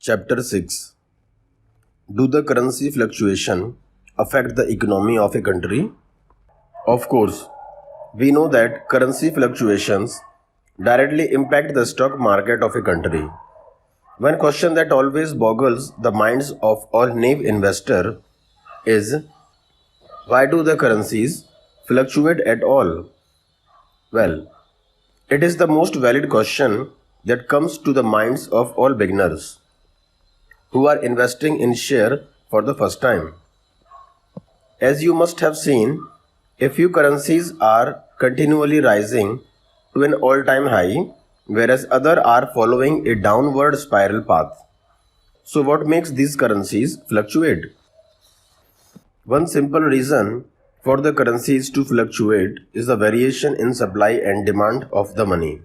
Chapter 6. Do the currency fluctuation affect the economy of a country? Of course, we know that currency fluctuations directly impact the stock market of a country. One question that always boggles the minds of all naive investors is, why do the currencies fluctuate at all? Well, it is the most valid question that comes to the minds of all beginners who are investing in share for the first time. As you must have seen, a few currencies are continually rising to an all-time high, whereas others are following a downward spiral path. So what makes these currencies fluctuate? One simple reason for the currencies to fluctuate is the variation in supply and demand of the money.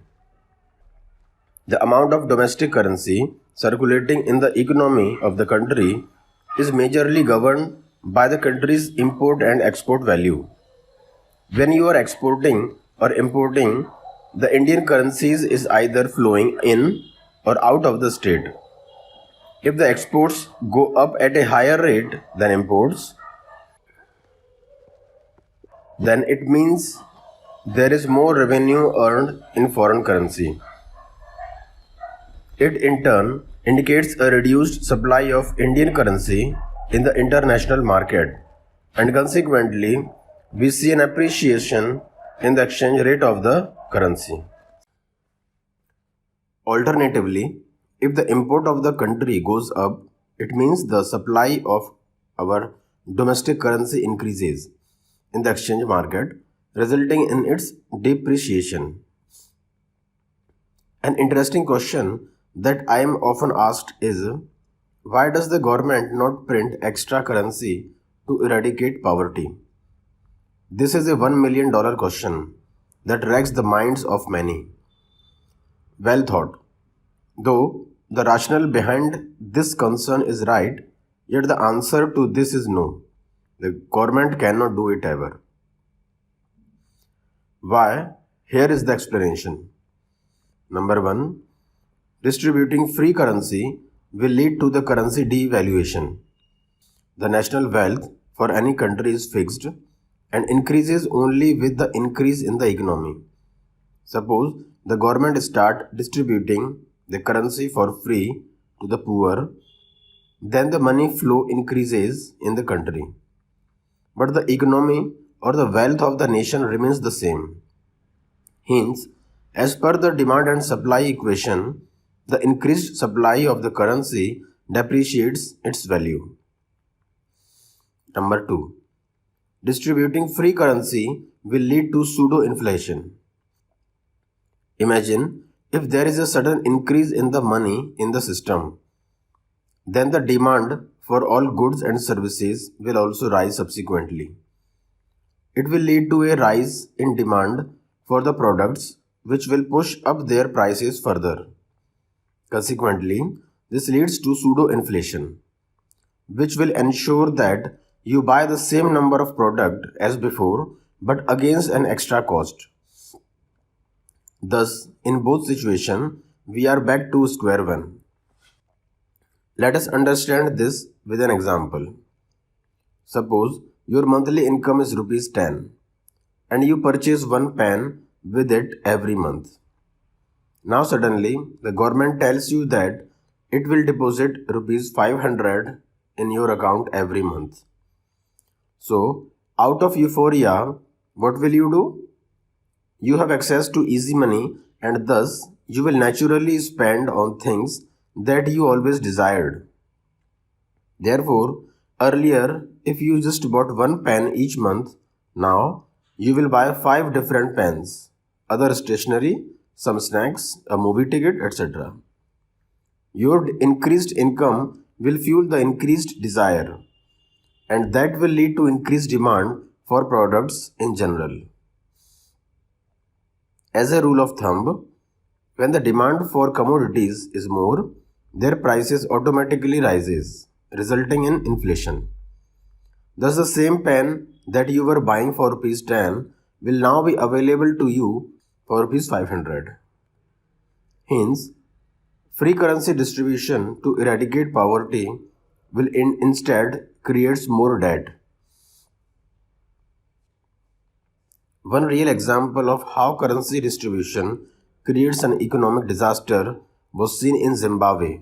The amount of domestic currency circulating in the economy of the country is majorly governed by the country's import and export value. When you are exporting or importing, the Indian currencies is either flowing in or out of the state. If the exports go up at a higher rate than imports, then it means there is more revenue earned in foreign currency. It in turn indicates a reduced supply of Indian currency in the international market, and consequently we see an appreciation in the exchange rate of the currency. Alternatively, if the import of the country goes up, it means the supply of our domestic currency increases in the exchange market, resulting in its depreciation. An interesting question that I am often asked is, why does the government not print extra currency to eradicate poverty? This is a $1 million question that racks the minds of many. Well thought. Though the rationale behind this concern is right, yet the answer to this is no. The government cannot do it ever. Why? Here is the explanation. Number 1. Distributing free currency will lead to the currency devaluation. The national wealth for any country is fixed and increases only with the increase in the economy. Suppose the government start distributing the currency for free to the poor, then the money flow increases in the country. But the economy or the wealth of the nation remains the same. Hence, as per the demand and supply equation, the increased supply of the currency depreciates its value. Number 2. Distributing free currency will lead to pseudo-inflation. Imagine if there is a sudden increase in the money in the system, then the demand for all goods and services will also rise subsequently. It will lead to a rise in demand for the products, which will push up their prices further. Consequently, this leads to pseudo-inflation, which will ensure that you buy the same number of product as before, but against an extra cost. Thus, in both situations, we are back to square one. Let us understand this with an example. Suppose your monthly income is rupees 10 and you purchase one pen with it every month. Now suddenly the government tells you that it will deposit rupees 500 in your account every month. So, out of euphoria, what will you do? You have access to easy money and thus you will naturally spend on things that you always desired. Therefore, earlier, if you just bought one pen each month, now you will buy 5 different pens, other stationery, some snacks, a movie ticket, etc. Your increased income will fuel the increased desire, and that will lead to increased demand for products in general. As a rule of thumb, when the demand for commodities is more, their prices automatically rises, resulting in inflation. Thus the same pen that you were buying for rupees 10 will now be available to you for rupees 500. Hence, Free currency distribution to eradicate poverty will instead creates more debt. One real example of how currency distribution creates an economic disaster was seen in Zimbabwe.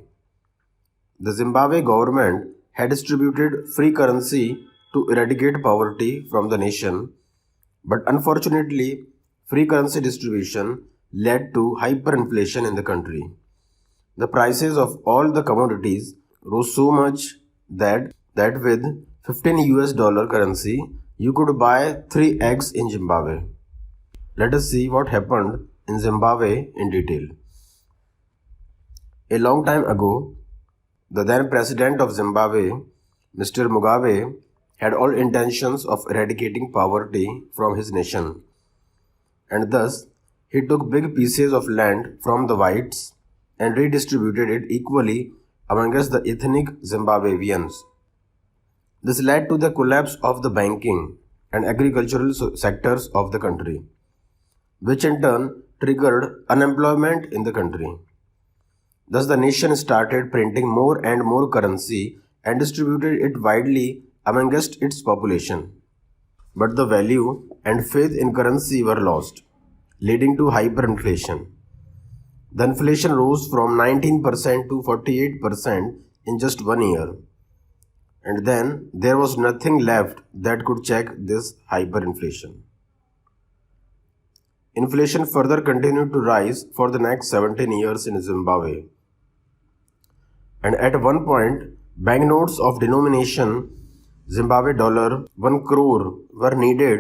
The Zimbabwe government had distributed free currency to eradicate poverty from the nation, but unfortunately, free currency distribution led to hyperinflation in the country. The prices of all the commodities rose so much that with 15 US dollar currency, you could buy 3 eggs in Zimbabwe. Let us see what happened in Zimbabwe in detail. A long time ago, the then president of Zimbabwe, Mr. Mugabe, had all intentions of eradicating poverty from his nation, and thus he took big pieces of land from the whites and redistributed it equally amongst the ethnic Zimbabweans. This led to the collapse of the banking and agricultural sectors of the country, which in turn triggered unemployment in the country. Thus, the nation started printing more and more currency and distributed it widely amongst its population. But the value and faith in currency were lost, leading to hyperinflation. The inflation rose from 19% to 48% in just 1 year. And then there was nothing left that could check this hyperinflation. Inflation further continued to rise for the next 17 years in Zimbabwe. And at one point, banknotes of denomination Zimbabwe dollar 1 crore were needed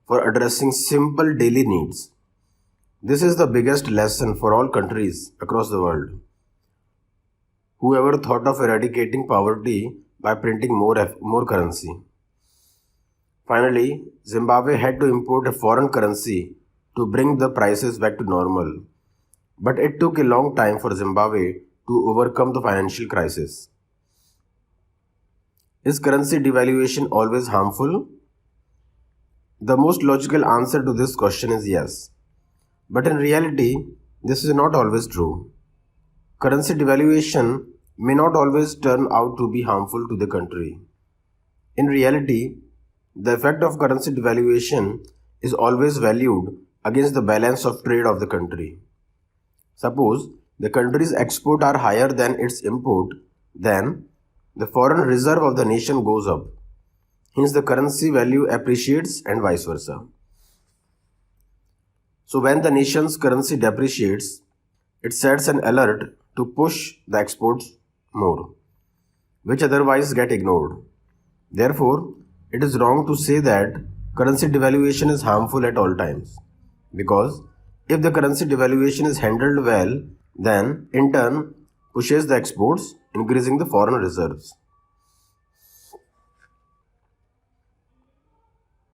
for addressing simple daily needs. This is the biggest lesson for all countries across the world. Whoever thought of eradicating poverty by printing more currency? Finally, Zimbabwe had to import a foreign currency to bring the prices back to normal. But it took a long time for Zimbabwe to overcome the financial crisis. Is currency devaluation always harmful? The most logical answer to this question is yes. But in reality, this is not always true. Currency devaluation may not always turn out to be harmful to the country. In reality, the effect of currency devaluation is always valued against the balance of trade of the country. Suppose the country's export are higher than its import, then the foreign reserve of the nation goes up. Hence, the currency value appreciates and vice versa. So, when the nation's currency depreciates, it sets an alert to push the exports more, which otherwise get ignored. Therefore, it is wrong to say that currency devaluation is harmful at all times, because if the currency devaluation is handled well, then in turn pushes the exports, increasing the foreign reserves.